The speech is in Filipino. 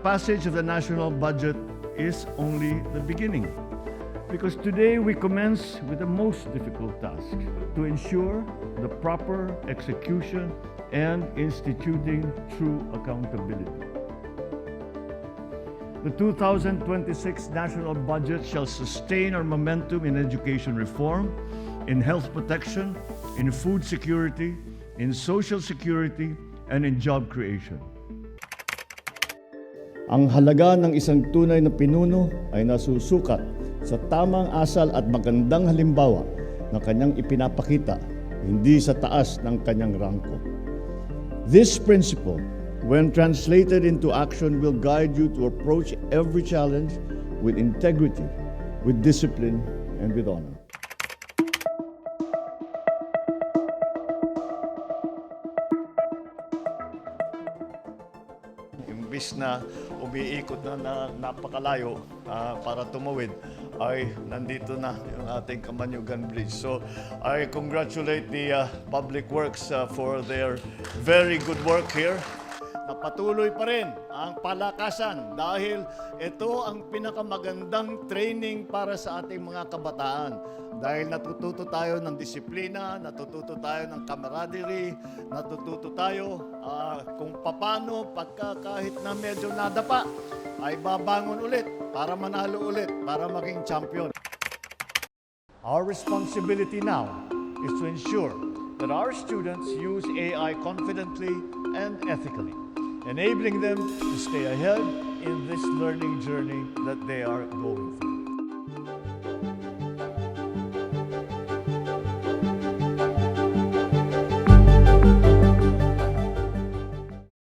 passage of the national budget is only the beginning. Because today we commence with the most difficult task, to ensure the proper execution and instituting true accountability. The 2026 national budget shall sustain our momentum in education reform, in health protection, in food security, in social security, and in job creation. Ang halaga ng isang tunay na pinuno ay nasusukat sa tamang asal at magandang halimbawa na kanyang ipinapakita, hindi sa taas ng kanyang rangko. This principle, when translated into action, will guide you to approach every challenge with integrity, with discipline, and with honor. Imbis na umiikot na napakalayo para tumawid, ay nandito na yung ating Kamanyugan Bridge. So I congratulate the Public Works for their very good work here. Napatuloy pa rin ang palakasan dahil ito ang pinakamagandang training para sa ating mga kabataan. Dahil natututo tayo ng disiplina, natututo tayo ng camaraderie, natututo tayo kung paano kahit na medyo nadapa, ay babangon ulit para manalo ulit, para maging champion. Our responsibility now is to ensure that our students use AI confidently and ethically, enabling them to stay ahead in this learning journey that they are going through.